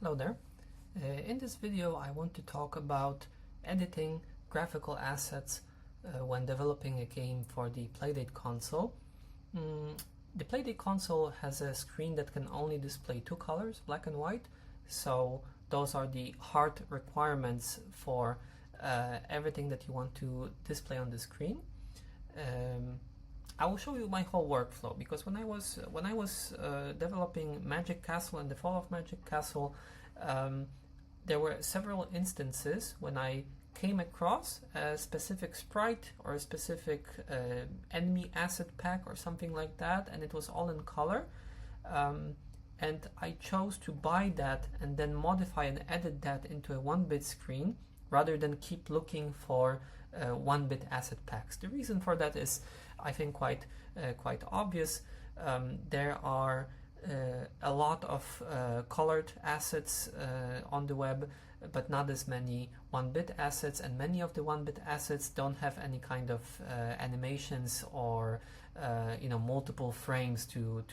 Hello there. In this video I want to talk about editing graphical assets when developing a game for the Playdate console. The Playdate console has a screen that can only display two colors, black and white, so those are the hard requirements for everything that you want to display on the screen. I will show you my whole workflow, because when I was developing Magic Castle and the Fall of Magic Castle, there were several instances when I came across a specific sprite or a specific enemy asset pack or something like that, and it was all in color, and I chose to buy that and then modify and edit that into a 1-bit screen rather than keep looking for 1-bit asset packs. The reason for that is, I think, quite obvious. There are a lot of colored assets on the web, but not as many 1-bit assets, and many of the 1-bit assets don't have any kind of animations or multiple frames to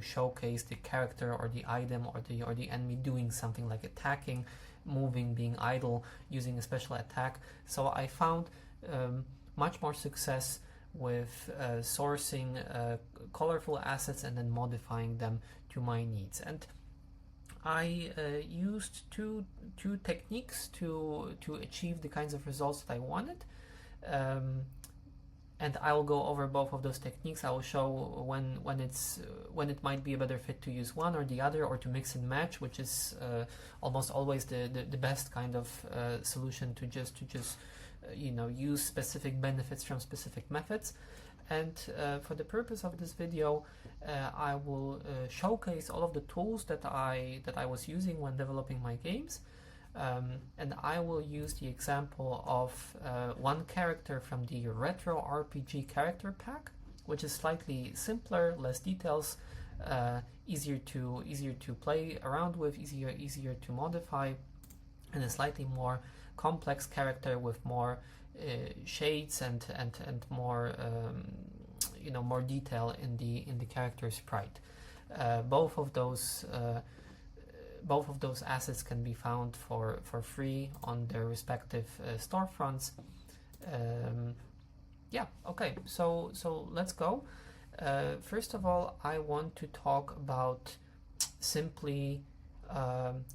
showcase the character or the item or the enemy doing something like attacking, moving, being idle, using a special attack. So I found much more success with sourcing colorful assets and then modifying them to my needs. And I used two techniques to achieve the kinds of results that I wanted. And I will go over both of those techniques. I will show when it might be a better fit to use one or the other, or to mix and match, which is almost always the best kind of solution to just use specific benefits from specific methods. And for the purpose of this video, I will showcase all of the tools that I was using when developing my games. And I will use the example of one character from the Retro RPG character pack, which is slightly simpler, less details, easier to play around with, easier to modify, and a slightly more complex character with more shades and more more detail in the character sprite. Both of those assets can be found for free on their respective storefronts. So let's go. First of all, I want to talk about simply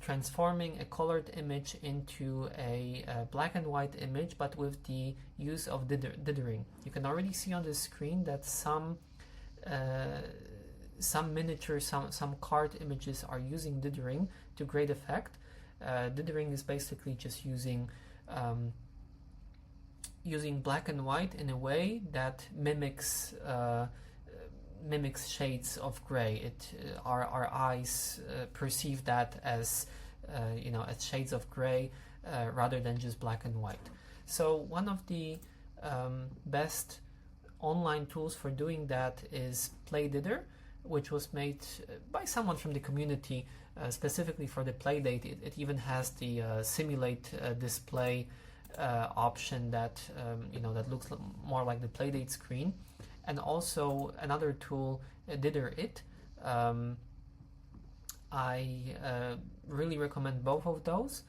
transforming a colored image into a black and white image, but with the use of dithering. You can already see on the screen that some miniatures, some card images are using dithering to great effect. Dithering is basically just using black and white in a way that mimics shades of gray. Our eyes perceive that as as shades of gray rather than just black and white. So one of the best online tools for doing that is Playdate, which was made by someone from the community specifically for the Playdate. It even has the simulate display option that that looks more like the Playdate screen. And also another tool, Dithering. I really recommend both of those.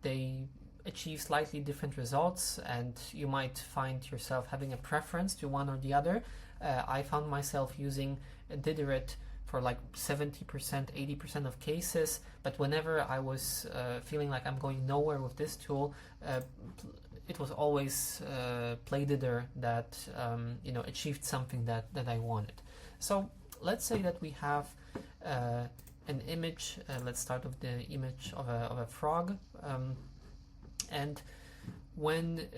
They achieve slightly different results, and you might find yourself having a preference to one or the other. I found myself using Dithering for like 70%, 80% of cases, but whenever I was feeling like I'm going nowhere with this tool, it was always Playdate that achieved something that I wanted. So let's say that we have an image. Let's start with the image of a frog, and when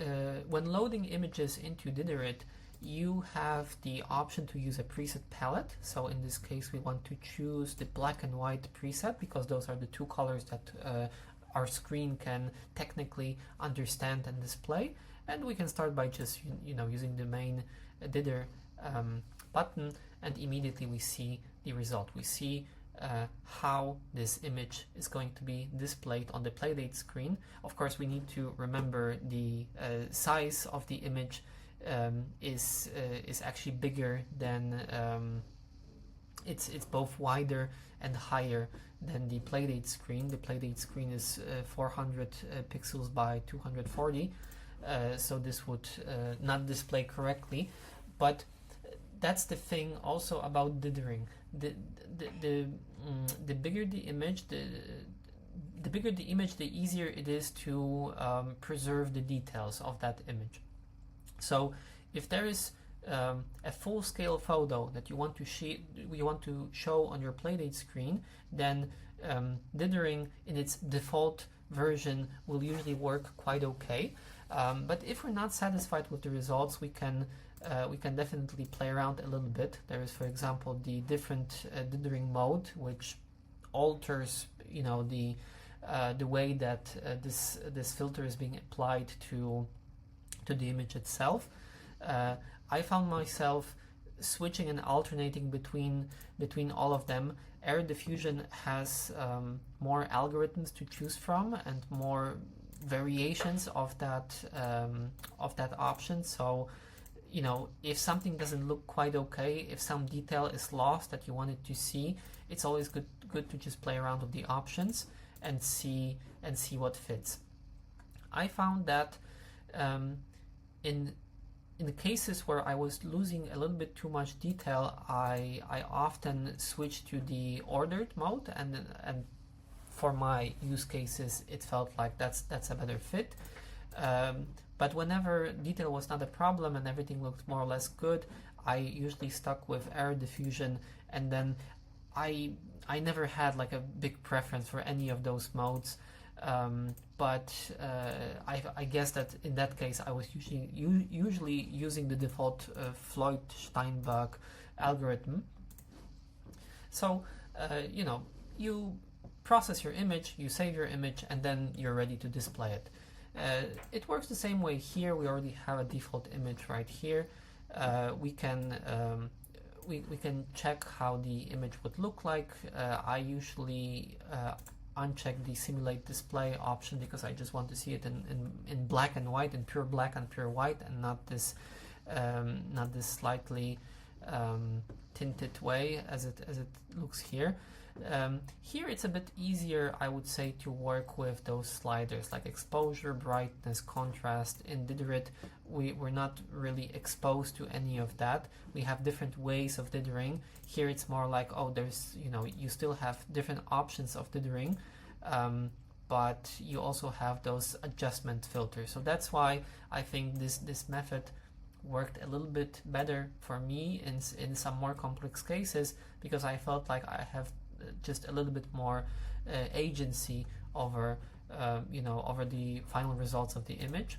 loading images into Dithering, you have the option to use a preset palette. So in this case, we want to choose the black and white preset, because those are the two colors that our screen can technically understand and display. And we can start by just using the main Dithering button, and immediately we see the result. We see how this image is going to be displayed on the Playdate screen. Of course, we need to remember the size of the image is actually bigger than it's both wider and higher than the Playdate screen. The Playdate screen is 400 pixels by 240, so this would not display correctly. But that's the thing also about dithering. The bigger the image, the bigger the image, the easier it is to preserve the details of that image. So if there is a full-scale photo that you want to show on your Playdate screen, then dithering in its default version will usually work quite okay. But if we're not satisfied with the results, we can definitely play around a little bit. There is, for example, the different dithering mode, which alters, the way that this filter is being applied to the image itself. I found myself switching and alternating between all of them. Air diffusion has more algorithms to choose from and more variations of that option. So, if something doesn't look quite okay, if some detail is lost that you wanted to see, it's always good to just play around with the options and see what fits. I found that in the cases where I was losing a little bit too much detail, I often switched to the ordered mode, and for my use cases, it felt like that's a better fit. But whenever detail was not a problem and everything looked more or less good, I usually stuck with air diffusion, and then I never had like a big preference for any of those modes. But I guess that in that case I was usually using the default Floyd-Steinberg algorithm. So you process your image, you save your image, and then you're ready to display it. It works the same way here. We already have a default image right here. We can check how the image would look like. I usually uncheck the simulate display option because I just want to see it in black and white, in pure black and pure white, and not this slightly tinted way as it looks here. Here it's a bit easier, I would say, to work with those sliders like exposure, brightness, contrast. In Dithering, we're not really exposed to any of that. We have different ways of dithering. Here it's more like, there's, you still have different options of dithering, but you also have those adjustment filters. So that's why I think this method worked a little bit better for me in some more complex cases, because I felt like I have just a little bit more agency over over the final results of the image.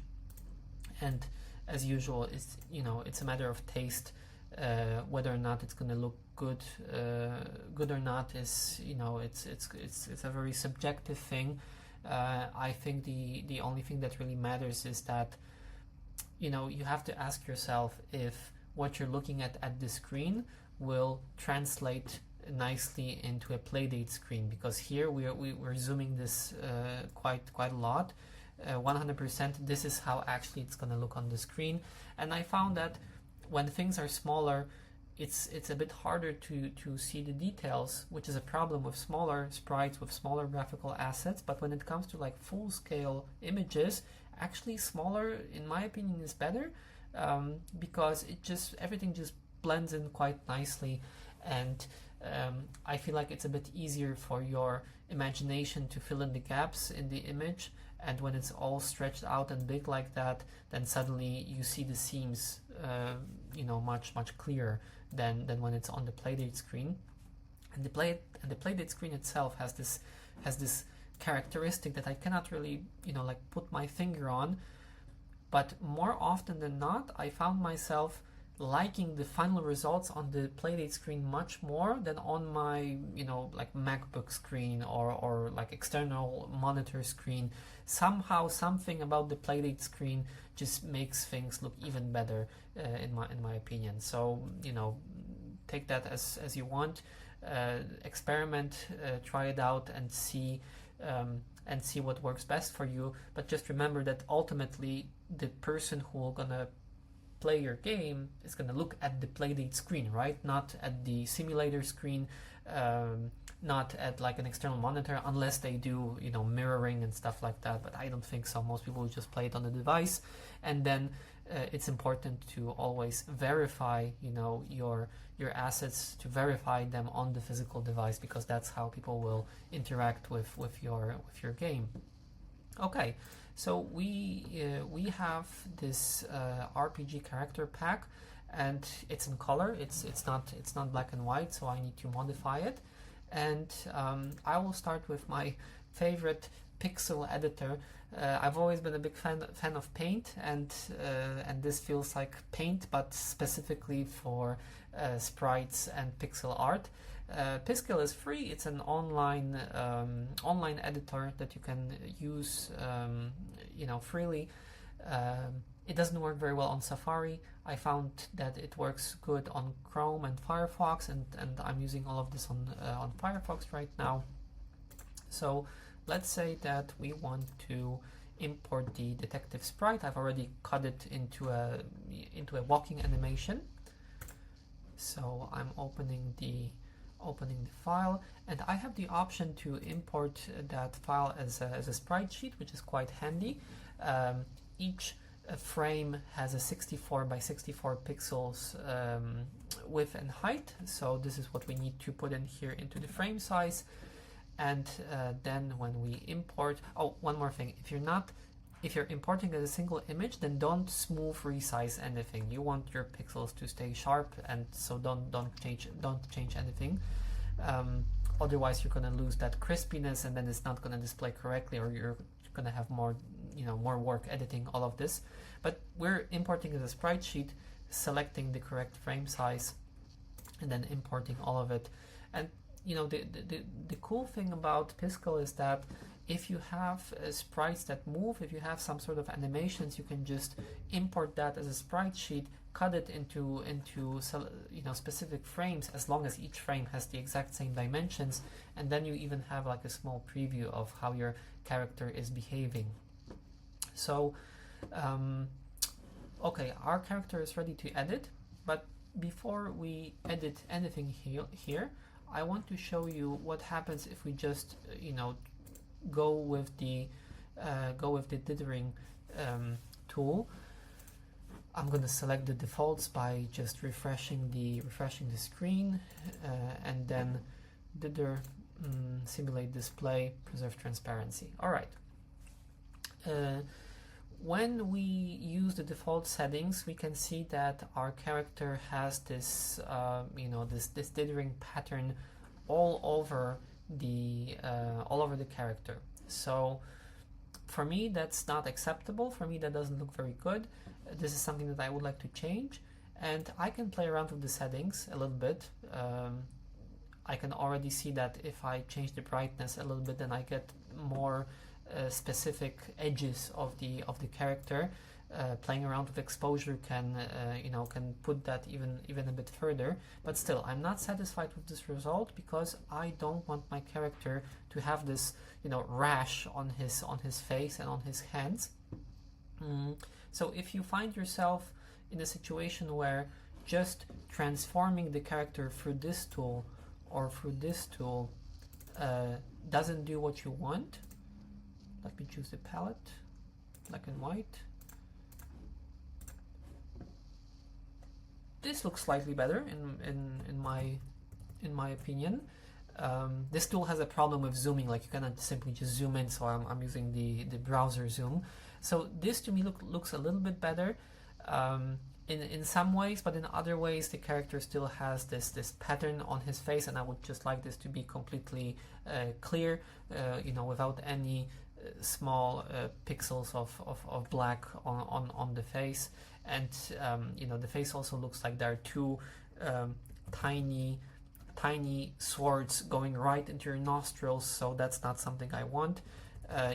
And as usual, it's a matter of taste. Whether or not it's going to look good or not is it's a very subjective thing. I think the only thing that really matters is that you have to ask yourself if what you're looking at the screen will translate nicely into a Playdate screen, because here we're zooming this quite a lot. 100%, this is how actually it's going to look on the screen. And I found that when things are smaller, it's a bit harder to see the details, which is a problem with smaller sprites, with smaller graphical assets. But when it comes to like full scale images, actually smaller, in my opinion, is better, because everything just blends in quite nicely. And I feel like it's a bit easier for your imagination to fill in the gaps in the image, and when it's all stretched out and big like that, then suddenly you see the seams much clearer than when it's on the Playdate screen. And the Playdate screen itself has this characteristic that I cannot really put my finger on, but more often than not I found myself liking the final results on the Playdate screen much more than on my MacBook screen or like external monitor screen. Somehow something about the Playdate screen just makes things look even better, in my opinion. So take that as you want, experiment, try it out and see what works best for you. But just remember that ultimately the person who will gonna play your game is going to look at the Playdate screen, right? Not at the simulator screen, not at like an external monitor, unless they do, you know, mirroring and stuff like that. But I don't think so. Most people will just play it on the device. And then it's important to always verify, you know, your assets, to verify them on the physical device, because that's how people will interact with your game. Okay, so we have this RPG character pack, and it's in color. It's not black and white, so I need to modify it. And I will start with my favorite pixel editor. I've always been a big fan of Paint, and this feels like Paint, but specifically for sprites and pixel art. Piskel is free. It's an online editor that you can use, you know, freely. It doesn't work very well on Safari. I found that it works good on Chrome and Firefox, and I'm using all of this on Firefox right now. So let's say that we want to import the detective sprite. I've already cut it into a walking animation. So I'm opening the file, and I have the option to import that file as a sprite sheet, which is quite handy. Each frame has a 64 by 64 pixels width and height, so this is what we need to put in here into the frame size. And then when we import, oh, one more thing, if you're importing as a single image, then don't smooth resize anything. You want your pixels to stay sharp, and so don't change anything. Otherwise you're going to lose that crispiness, and then it's not going to display correctly, or you're going to have more work editing all of this. But we're importing as a sprite sheet, selecting the correct frame size, and then importing all of it. And you know, the cool thing about Piskel is that if you have sprites that move, if you have some sort of animations, you can just import that as a sprite sheet, cut it into specific frames, as long as each frame has the exact same dimensions, and then you even have like a small preview of how your character is behaving. So okay, our character is ready to edit, but before we edit anything here, I want to show you what happens if we just go with the dithering tool. I'm going to select the defaults by just refreshing the screen, and then dither, simulate display, preserve transparency. All right. When we use the default settings, we can see that our character has this this dithering pattern all over the character. So for me, that's not acceptable. For me, that doesn't look very good. This is something that I would like to change, and I can play around with the settings a little bit. I can already see that if I change the brightness a little bit, then I get more specific edges of the character. Playing around with exposure can put that even a bit further, but still I'm not satisfied with this result, because I don't want my character to have this rash on his face and on his hands. So if you find yourself in a situation where just transforming the character through this tool or through this tool doesn't do what you want, let me choose the palette, black and white. This looks slightly better in my opinion. This tool has a problem with zooming, like you cannot simply just zoom in, so I'm using the browser zoom. So this to me looks a little bit better in some ways, but in other ways the character still has this pattern on his face, and I would just like this to be completely clear, without any small pixels of black on the face. And the face also looks like there are two tiny swords going right into your nostrils, so that's not something I want.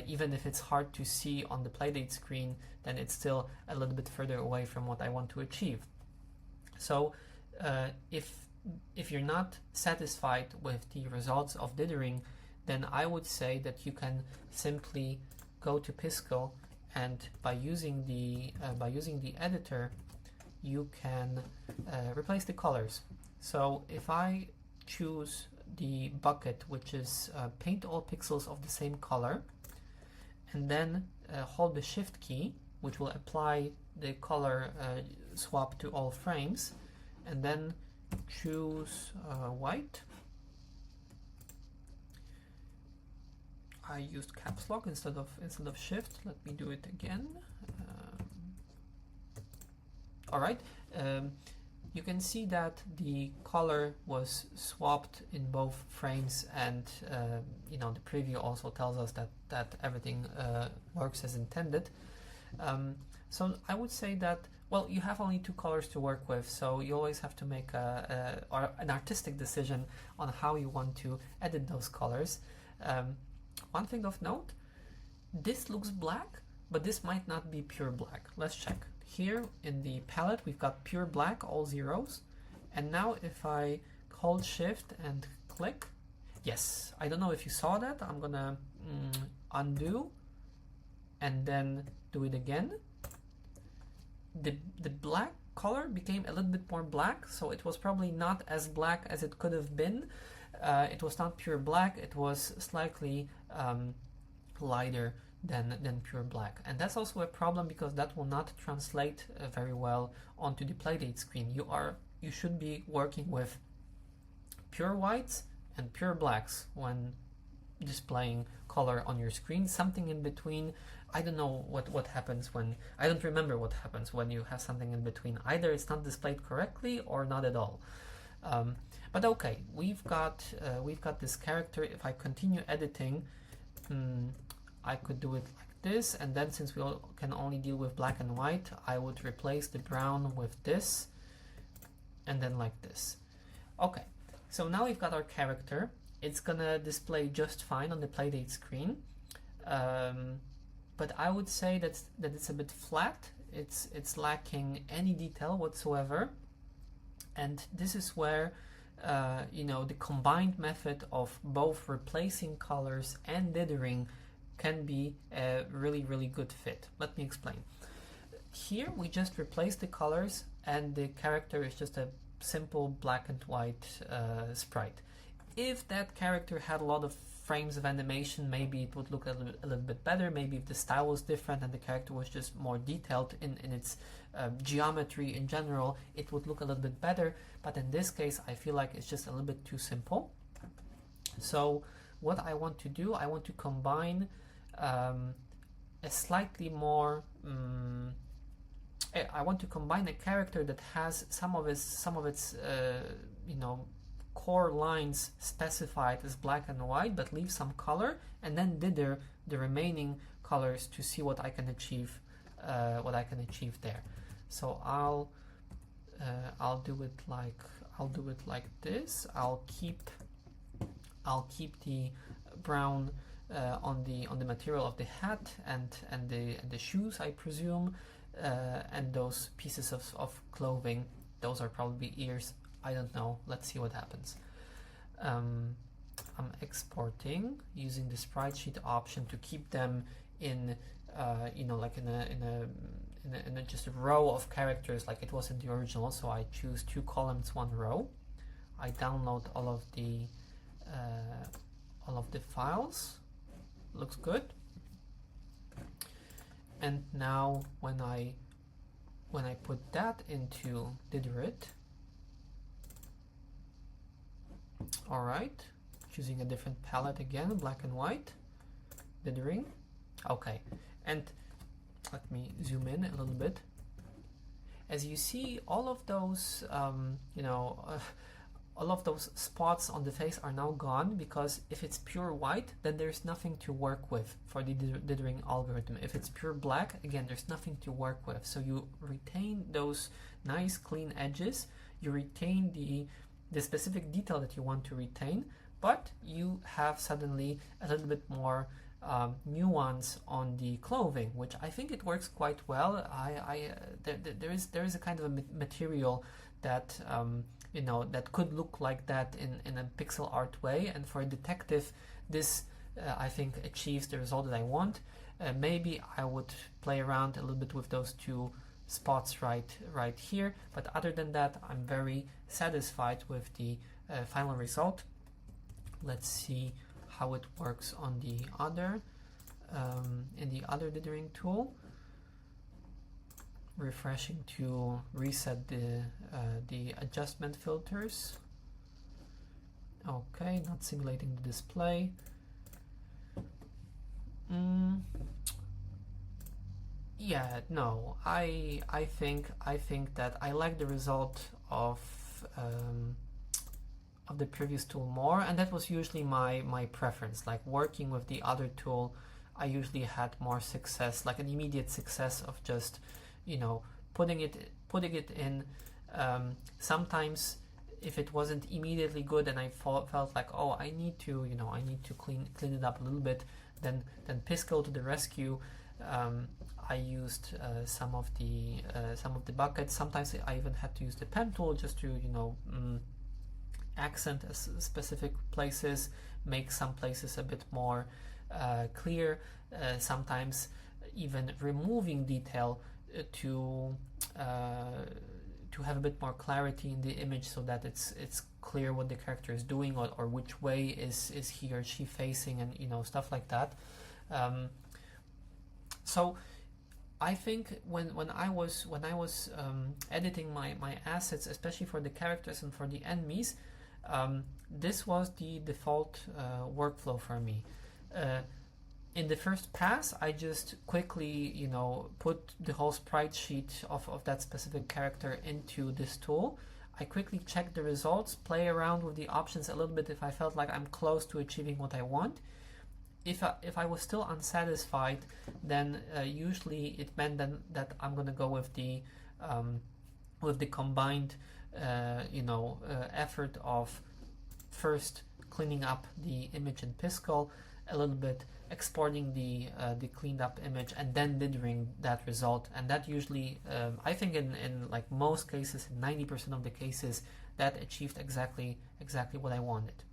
Even if it's hard to see on the Playdate screen, then it's still a little bit further away from what I want to achieve. So if you're not satisfied with the results of dithering, then I would say that you can simply go to Piskel, and by using the editor, you can replace the colors. So if I choose the bucket, which is paint all pixels of the same color, and then hold the shift key, which will apply the color swap to all frames, and then choose white. I used caps lock instead of shift. Let me do it again. All right. You can see that the color was swapped in both frames, and you know, the preview also tells us that everything works as intended. So I would say that, well, you have only two colors to work with, so you always have to make an artistic decision on how you want to edit those colors. One thing of note, this looks black, but this might not be pure black. Let's check. Here in the palette, we've got pure black, all zeros. And now if I hold shift and click, yes, I don't know if you saw that. I'm gonna undo and then do it again. The black color became a little bit more black, so it was probably not as black as it could have been. It was not pure black, it was slightly lighter than pure black. And that's also a problem, because that will not translate very well onto the Playdate screen. You should be working with pure whites and pure blacks when displaying color on your screen. Something in between, I don't know what happens when, I don't remember what happens when you have something in between. Either it's not displayed correctly or not at all. But okay, we've got this character. If I continue editing, I could do it like this, and then since we can only deal with black and white, I would replace the brown with this, and then like this. Okay, so now we've got our character. It's gonna display just fine on the Playdate screen, but I would say that it's a bit flat. It's lacking any detail whatsoever, and this is where you know, the combined method of both replacing colors and dithering can be a really, really good fit. Let me explain. Here we just replace the colors, and the character is just a simple black and white sprite. If that character had a lot of frames of animation, maybe it would look a little bit better. Maybe if the style was different and the character was just more detailed in its geometry in general, it would look a little bit better. But in this case, I feel like it's just a little bit too simple. So what I want to do, I want to combine a slightly more I want to combine a character that has some of its you know, core lines specified as black and white, but leave some color, and then dither the remaining colors to see what I can achieve there. So I'll do it like this. I'll keep the brown on the material of the hat and the shoes, I presume, and those pieces of clothing. Those are probably ears. I don't know. Let's see what happens. I'm exporting using the sprite sheet option to keep them in you know, like in a just a row of characters like it was in the original. So I choose 2 columns, 1 row. I download all of the files. Looks good. And now when I put that into Dithering, all right, choosing a different palette again, black and white, Dithering. Okay, and let me zoom in a little bit. As you see, all of those you know, all of those spots on the face are now gone, because if it's pure white, then there's nothing to work with for the dithering algorithm. If it's pure black, again, there's nothing to work with. So you retain those nice clean edges, you retain the specific detail that you want to retain, but you have suddenly a little bit more nuance on the clothing, which I think it works quite well. There is a kind of a material that you know, that could look like that in a pixel art way, and for a detective, this I think achieves the result that I want. Maybe I would play around a little bit with those two spots right here. But other than that, I'm very satisfied with the final result. Let's see how it works on the other in the other dithering tool. Refreshing to reset the adjustment filters. Okay, not simulating the display. Yeah, no, I think that I like the result of the previous tool more, and that was usually my preference. Like working with the other tool, I usually had more success, like an immediate success of just, you know, putting it in. Sometimes if it wasn't immediately good and I felt like, oh, I need to clean it up a little bit, then Piskel to the rescue. I used some of the buckets. Sometimes I even had to use the pen tool just to accent specific places, make some places a bit more clear. Sometimes even removing detail to have a bit more clarity in the image, so that it's clear what the character is doing, or which way is he or she facing, and stuff like that. So I think when I was editing my assets, especially for the characters and for the enemies, this was the default workflow for me. In the first pass, I just quickly, put the whole sprite sheet of that specific character into this tool. I quickly check the results, play around with the options a little bit if I felt like I'm close to achieving what I want. If I was still unsatisfied, then usually it meant then that I'm gonna go with the combined effort of first cleaning up the image in Piskel a little bit, exporting the cleaned up image, and then dithering that result. And that usually, I think in like most cases, in 90% of the cases, that achieved exactly what I wanted.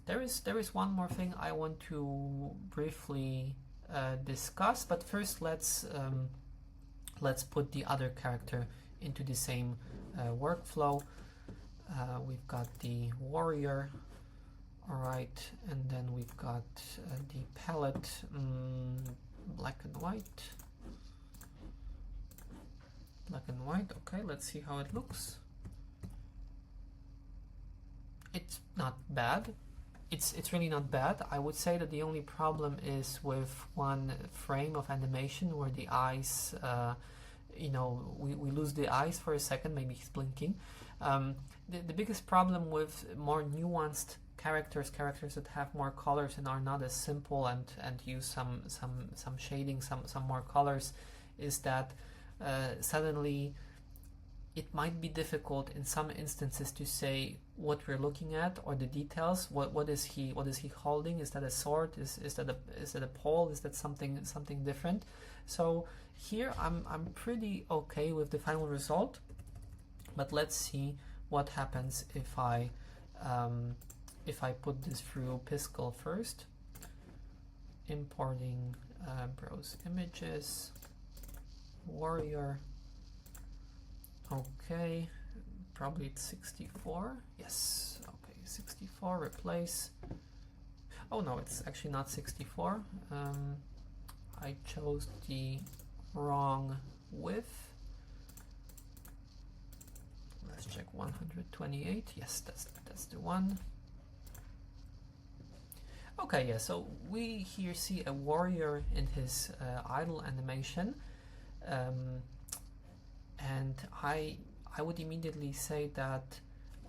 There is one more thing I want to briefly discuss, but first let's put the other character into the same workflow. We've got the warrior, all right, and then we've got the palette, black and white. Okay, let's see how it looks. It's not bad. It's really not bad. I would say that the only problem is with one frame of animation where the eyes, we lose the eyes for a second, maybe he's blinking. The biggest problem with more nuanced characters that have more colors and are not as simple and use some shading, some more colors, is that suddenly it might be difficult in some instances to say what we're looking at, or the details. What is he holding? Is that a sword? Is that a pole? Is that something different? So here I'm pretty okay with the final result, but let's see what happens if I put this through Piskel first. Importing browse images, warrior. Okay, probably it's 64. Yes, okay, 64, replace. Oh no, it's actually not 64. I chose the wrong width. Let's check 128. Yes, that's the one. Okay, yeah, so we here see a warrior in his idle animation. And I would immediately say that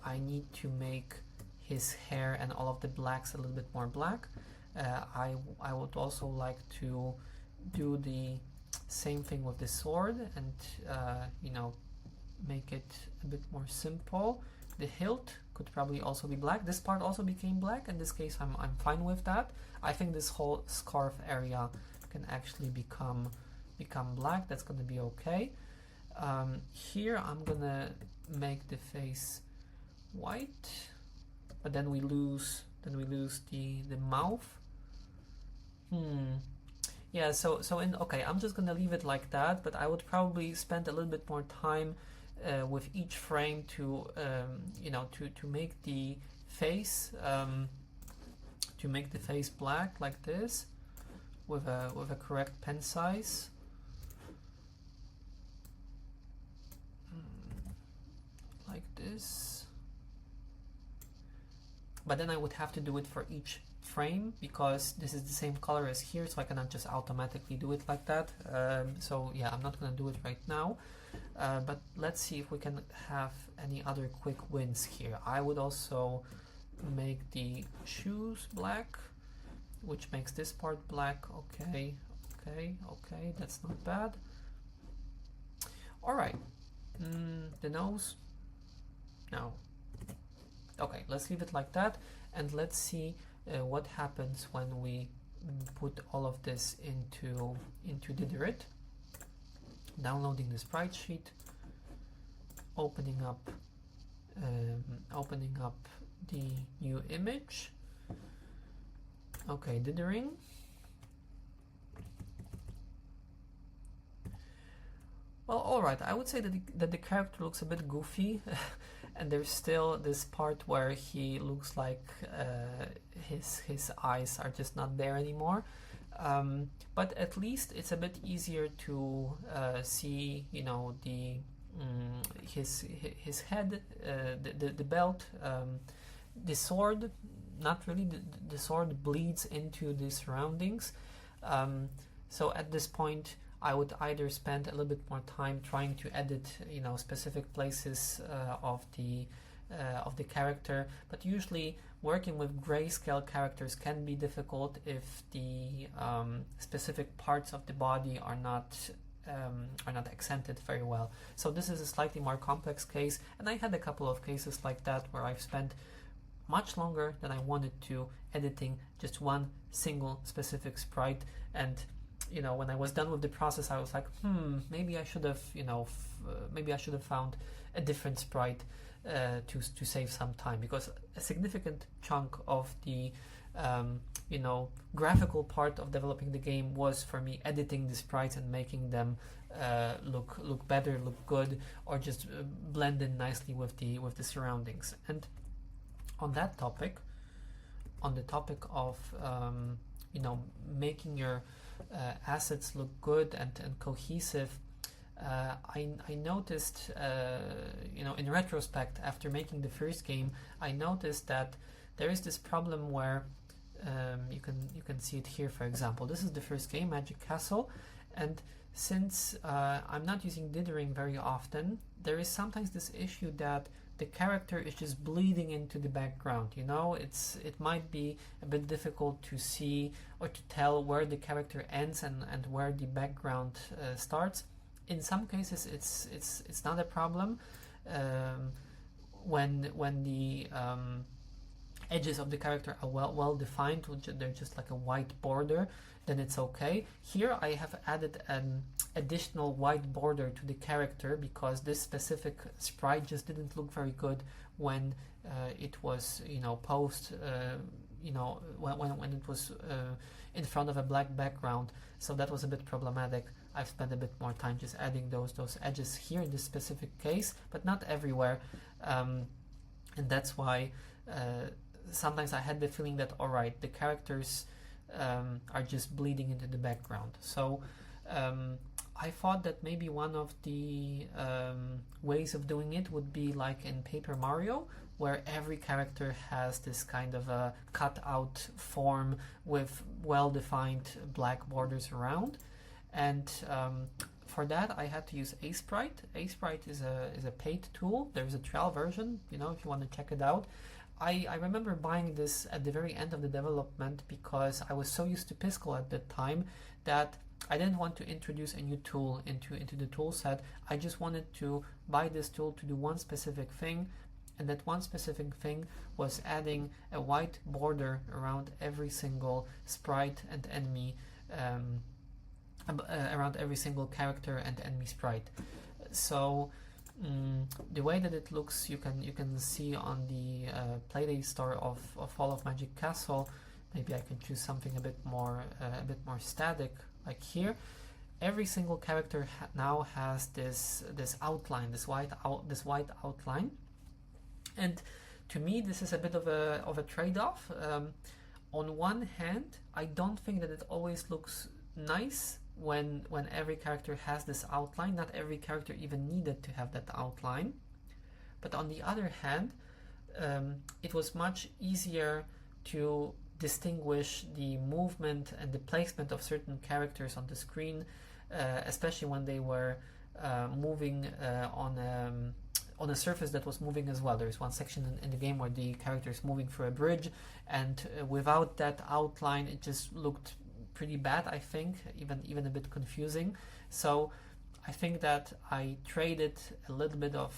I need to make his hair and all of the blacks a little bit more black. I would also like to do the same thing with the sword and make it a bit more simple. The hilt could probably also be black. This part also became black. In this case, I'm fine with that. I think this whole scarf area can actually become black. That's going to be okay. Here I'm gonna make the face white, but then we lose the mouth. Yeah, okay, I'm just gonna leave it like that, but I would probably spend a little bit more time with each frame to to make the face black like this with a correct pen size. Like this. But then I would have to do it for each frame because this is the same color as here, so I cannot just automatically do it like that. So yeah, I'm not going to do it right now. But let's see if we can have any other quick wins here. I would also make the shoes black, which makes this part black. Okay, that's not bad. All right, the nose. No. Okay, let's leave it like that, and let's see what happens when we put all of this into Dithering. Downloading the sprite sheet, opening up the new image. Okay, Dithering. Well, all right. I would say that the character looks a bit goofy. And there's still this part where he looks like his eyes are just not there anymore. But at least it's a bit easier to see, you know, his head, the belt, the sword. Not really. The sword bleeds into the surroundings. So at this point, I would either spend a little bit more time trying to edit, you know, specific places of the character, but usually working with grayscale characters can be difficult if the specific parts of the body are not accented very well. So this is a slightly more complex case, and I had a couple of cases like that where I've spent much longer than I wanted to editing just one single specific sprite. And you know, when I was done with the process, I was like, maybe I should have, you know, maybe I should have found a different sprite to save some time, because a significant chunk of the you know, graphical part of developing the game was for me editing the sprites and making them look better, look good, or just blend in nicely with the surroundings. And on that topic, on the topic of you know, making your assets look good and cohesive, I noticed, you know, in retrospect, after making the first game, I noticed that there is this problem where you can see it here. For example, this is the first game, Magic Castle, and since I'm not using dithering very often, there is sometimes this issue that the character is just bleeding into the background. You know, it might be a bit difficult to see or to tell where the character ends and where the background starts. In some cases, it's not a problem when the edges of the character are well defined, they're just like a white border, then it's okay. Here I have added an additional white border to the character because this specific sprite just didn't look very good when it was, you know, posed, you know, when it was in front of a black background. So that was a bit problematic. I've spent a bit more time just adding those edges here in this specific case, but not everywhere, and that's why sometimes I had the feeling that, all right, the characters are just bleeding into the background. So I thought that maybe one of the ways of doing it would be like in Paper Mario, where every character has this kind of a cut-out form with well-defined black borders around. And for that, I had to use Sprite. Sprite is a paid tool. There's a trial version, you know, if you want to check it out. I remember buying this at the very end of the development because I was so used to Piskel at that time that I didn't want to introduce a new tool into the tool set. I just wanted to buy this tool to do one specific thing, and that one specific thing was adding a white border around every single sprite and enemy, around every single character and enemy sprite. So the way that it looks, you can see on the Playdate store of Fall of Magic Castle. Maybe I can choose something a bit more static, like here, every single character now has this outline, this white outline, and to me this is a bit of a trade-off. On one hand, I don't think that it always looks nice when every character has this outline. Not every character even needed to have that outline. But on the other hand, it was much easier to distinguish the movement and the placement of certain characters on the screen, especially when they were moving on a surface that was moving as well. There's one section in the game where the character is moving through a bridge, and without that outline it just looked pretty bad, I think, even a bit confusing. So I think that I traded a little bit of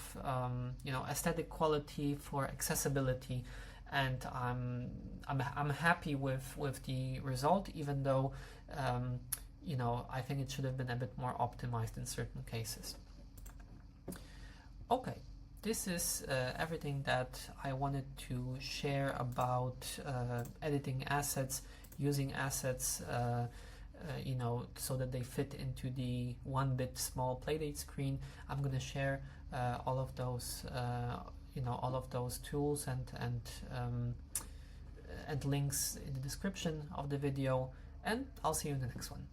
aesthetic quality for accessibility, and I'm happy with the result, even though I think it should have been a bit more optimized in certain cases. Okay, this is everything that I wanted to share about editing assets, using assets so that they fit into the 1-bit small Playdate screen. I'm going to share all of those tools and links in the description of the video, and I'll see you in the next one.